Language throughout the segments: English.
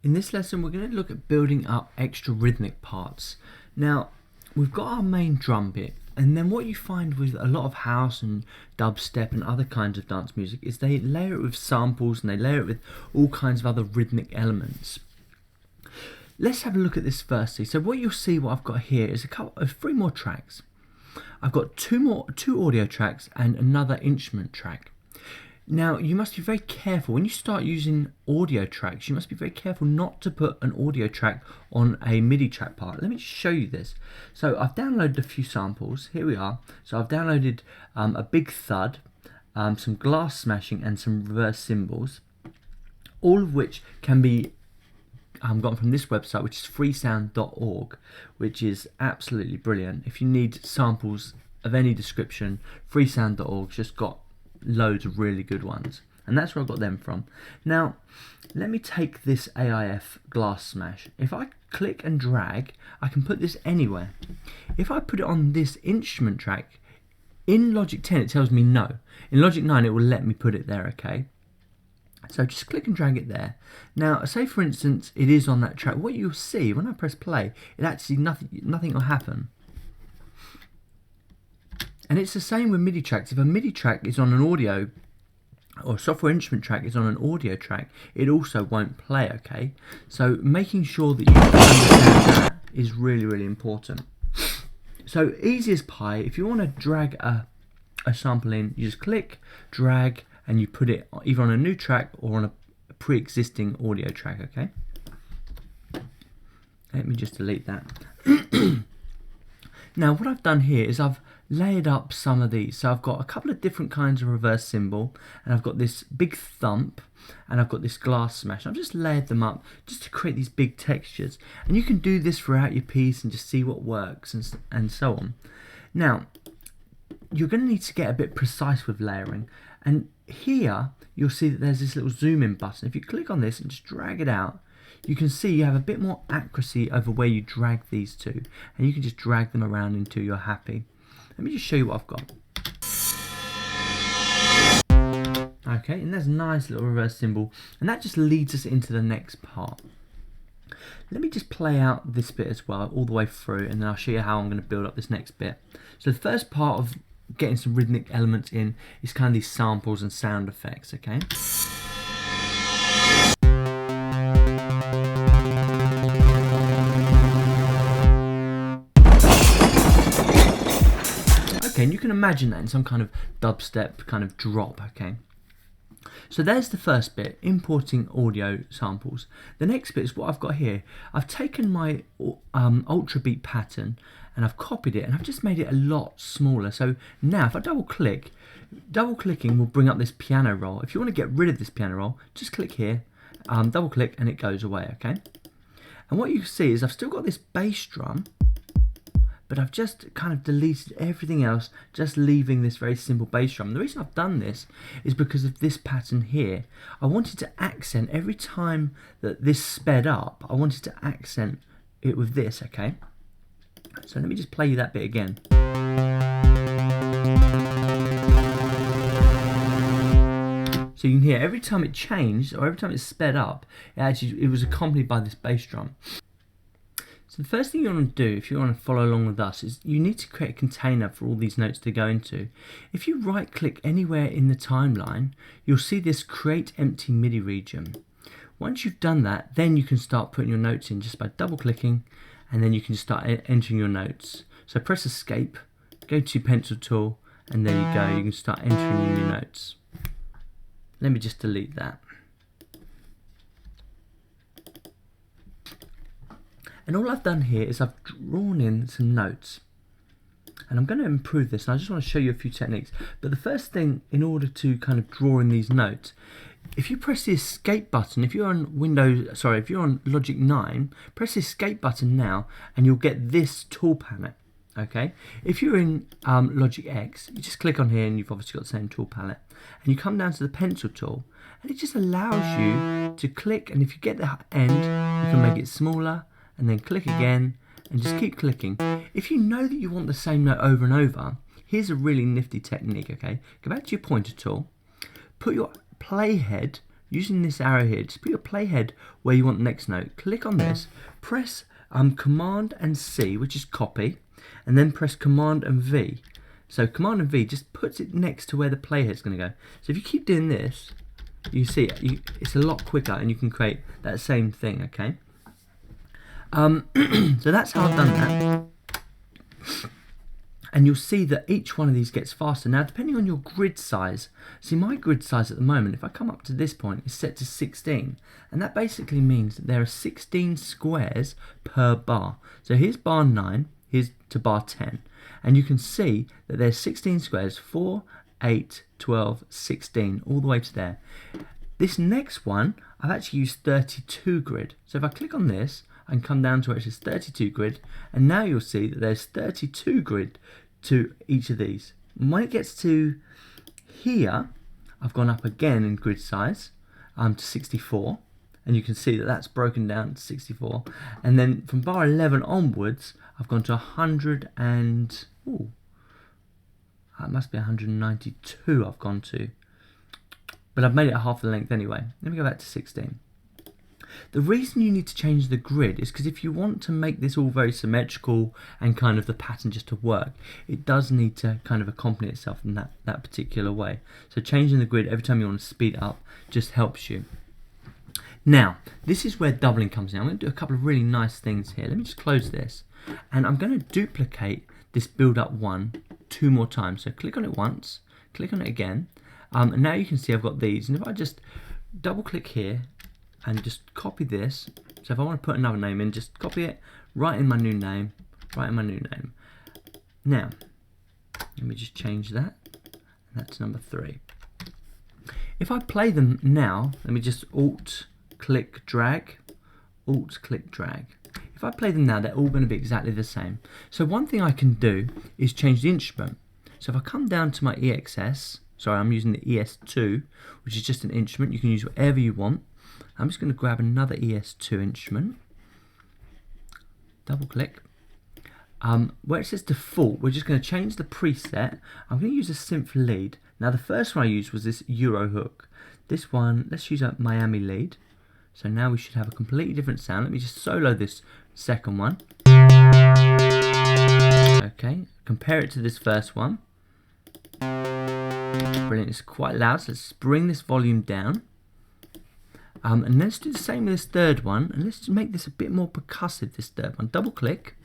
In this lesson, we're going to look at building up extra rhythmic parts. Now, we've got our main drum bit, and then what you find with a lot of house and dubstep and other kinds of dance music is they layer it with samples and they layer it with all kinds of other rhythmic elements. Let's have a look at this firstly. So what you'll see, what I've got here is three more tracks. I've got two audio tracks and another instrument track. Now, you must be very careful when you start using audio tracks. You must be very careful not to put an audio track on a MIDI track part. Let me just show you this. So I've downloaded a few samples. Here we are. So I've downloaded a big thud, some glass smashing, and some reverse cymbals, all of which can be gotten from this website, which is freesound.org, which is absolutely brilliant. If you need samples of any description, freesound.org's just got loads of really good ones, and that's where I got them from. Now let me take this AIF glass smash. If I click and drag, I can put this anywhere. If I put it on this instrument track in Logic 10, it tells me no. In Logic 9 it will let me put it there. Okay, so just click and drag it there. Now say for instance it is on that track. What you'll see when I press play, it actually nothing will happen. And it's the same with MIDI tracks. If a MIDI track is on an audio, or a software instrument track is on an audio track, it also won't play, okay? So making sure that you understand that is really, really important. So easy as pie, if you want to drag a sample in, you just click, drag, and you put it either on a new track or on a pre-existing audio track, okay? Let me just delete that. Now what I've done here is I've layered up some of these. So I've got a couple of different kinds of reverse cymbal, and I've got this big thump, and I've got this glass smash. I've just layered them up just to create these big textures, and you can do this throughout your piece and just see what works and so on. Now you're going to need to get a bit precise with layering, and here you'll see that there's this little zoom in button. If you click on this and just drag it out, you can see you have a bit more accuracy over where you drag these two, and you can just drag them around until you're happy. Let me just show you what I've got. Okay, and there's a nice little reverse cymbal, and that just leads us into the next part. Let me just play out this bit as well, all the way through, and then I'll show you how I'm going to build up this next bit. So the first part of getting some rhythmic elements in is kind of these samples and sound effects, okay? And you can imagine that in some kind of dubstep kind of drop, okay? So there's the first bit, importing audio samples. The next bit is what I've got here. I've taken my ultra beat pattern and I've copied it, and I've just made it a lot smaller. So now if I double clicking will bring up this piano roll. If you want to get rid of this piano roll, just click here, double click, and it goes away, okay? And what you see is I've still got this bass drum, but I've just kind of deleted everything else, just leaving this very simple bass drum. The reason I've done this is because of this pattern here. I wanted to accent every time that this sped up, I wanted to accent it with this, okay? So let me just play you that bit again. So you can hear every time it changed, or every time it sped up, it was accompanied by this bass drum. So the first thing you want to do, if you want to follow along with us, is you need to create a container for all these notes to go into. If you right click anywhere in the timeline, you'll see this create empty MIDI region. Once you've done that, then you can start putting your notes in just by double clicking, and then you can start entering your notes. So press escape, go to pencil tool, and there you go, you can start entering your notes. Let me just delete that. And all I've done here is I've drawn in some notes, and I'm going to improve this, and I just want to show you a few techniques. But the first thing, in order to kind of draw in these notes, if you press the escape button, if you're on if you're on Logic 9, press the escape button now and you'll get this tool palette, okay? If you're in Logic X, you just click on here and you've obviously got the same tool palette, and you come down to the pencil tool, and it just allows you to click, and if you get the end, you can make it smaller, and then click again, and just keep clicking. If you know that you want the same note over and over, here's a really nifty technique, okay? Go back to your pointer tool, put your playhead using this arrow here, just put your playhead where you want the next note. Click on this, press Command and C, which is copy, and then press Command and V. So Command and V just puts it next to where the playhead's going to go. So if you keep doing this, you see it's a lot quicker, and you can create that same thing. Okay. So that's how I've done that. And you'll see that each one of these gets faster. Now, depending on your grid size, see my grid size at the moment, if I come up to this point, is set to 16. And that basically means that there are 16 squares per bar. So here's bar 9, here's to bar 10. And you can see that there's 16 squares, 4, 8, 12, 16, all the way to there. This next one, I've actually used 32 grid. So if I click on this, I can come down to where it says 32 grid, and now you'll see that there's 32 grid to each of these. And when it gets to here, I've gone up again in grid size to 64, and you can see that that's broken down to 64. And then from bar 11 onwards, I've gone to 100 and that must be 192 I've gone to, but I've made it half the length anyway. Let me go back to 16. The reason you need to change the grid is because if you want to make this all very symmetrical and kind of the pattern just to work, it does need to kind of accompany itself in that particular way. So changing the grid every time you want to speed it up just helps you. Now, this is where doubling comes in. I'm going to do a couple of really nice things here. Let me just close this, and I'm going to duplicate this build up 1 2 more times. So click on it once, click on it again, and now you can see I've got these. And if I just double click here and just copy this, so if I want to put another name in, just copy it, write in my new name, Now, let me just change that, and that's number 3. If I play them now, let me just Alt click drag. If I play them now, they're all going to be exactly the same. So one thing I can do is change the instrument. So if I come down to my EXS, sorry, I'm using the ES2, which is just an instrument. You can use whatever you want. I'm just going to grab another ES2 instrument, double click. Where it says default, we're just going to change the preset. I'm going to use a synth lead. Now the first one I used was this Euro hook. This one, let's use a Miami lead. So now we should have a completely different sound. Let me just solo this second one. Okay, compare it to this first one. Brilliant, it's quite loud, so let's bring this volume down. And let's do the same with this third one, and let's make this a bit more percussive, this third one. Double click,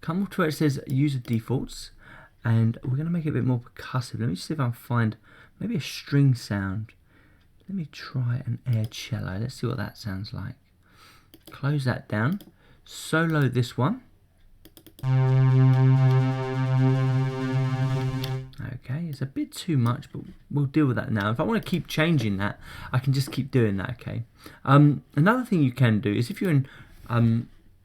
come up to where it says user defaults, and we're going to make it a bit more percussive. Let me see if I can find maybe a string sound. Let me try an air cello. Let's see what that sounds like. Close that down, solo this one. Okay, it's a bit too much, but we'll deal with that now. If I want to keep changing that, I can just keep doing that, okay? Another thing you can do is if you're in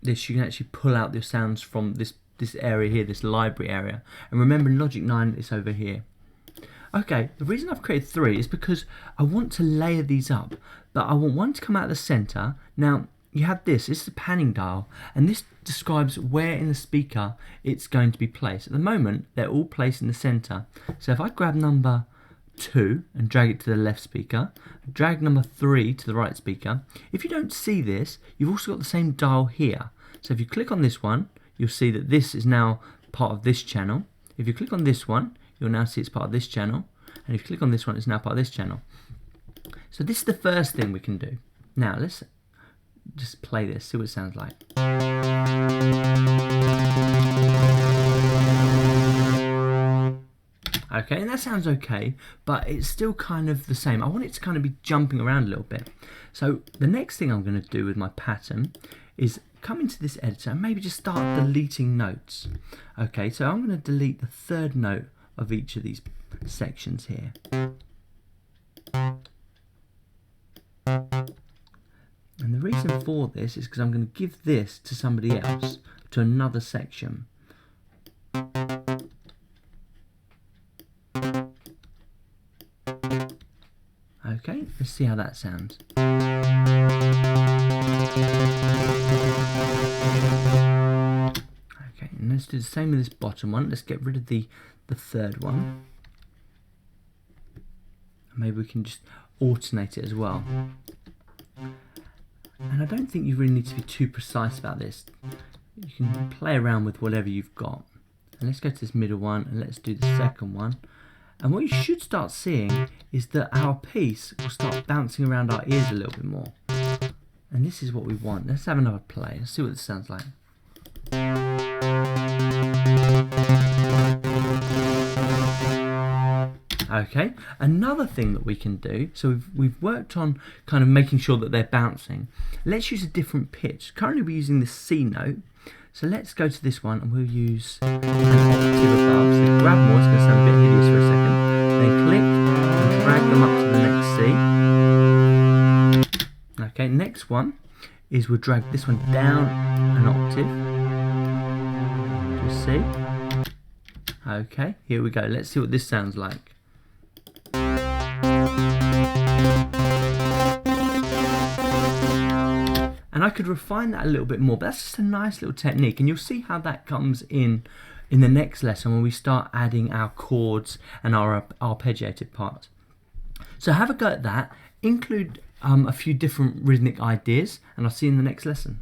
this, you can actually pull out the sounds from this area here, this library area. And remember, in Logic 9, it's over here. Okay, the reason I've created 3 is because I want to layer these up, but I want one to come out of the center. Now, you have this is the panning dial, and this describes where in the speaker it's going to be placed. At the moment, they're all placed in the center. So if I grab number 2 and drag it to the left speaker, drag number 3 to the right speaker. If you don't see this, you've also got the same dial here. So if you click on this one, you'll see that this is now part of this channel. If you click on this one, you'll now see it's part of this channel. And if you click on this one, it's now part of this channel. So this is the first thing we can do. Now let's just play this, see what it sounds like. Okay, and that sounds okay, but it's still kind of the same. I want it to kind of be jumping around a little bit. So the next thing I'm going to do with my pattern is come into this editor and maybe just start deleting notes. Okay, so I'm going to delete the third note of each of these sections here. And the reason for this is because I'm going to give this to somebody else, to another section. Okay, let's see how that sounds. Okay, and let's do the same with this bottom one. Let's get rid of the third one. Maybe we can just alternate it as well. And I don't think you really need to be too precise about this. You can play around with whatever you've got. And let's go to this middle one and let's do the second one. And what you should start seeing is that our piece will start bouncing around our ears a little bit more. And this is what we want. Let's have another play. Let's see what this sounds like. Okay, another thing that we can do, so we've worked on kind of making sure that they're bouncing. Let's use a different pitch. Currently we're using the C note, so let's go to this one and we'll use an octave above. So grab more, it's going to sound a bit hideous for a second. Then click and drag them up to the next C. Okay, next one is we'll drag this one down an octave to a C. Okay, here we go. Let's see what this sounds like. And I could refine that a little bit more, but that's just a nice little technique, and you'll see how that comes in the next lesson when we start adding our chords and our arpeggiated parts. So have a go at that, include a few different rhythmic ideas, and I'll see you in the next lesson.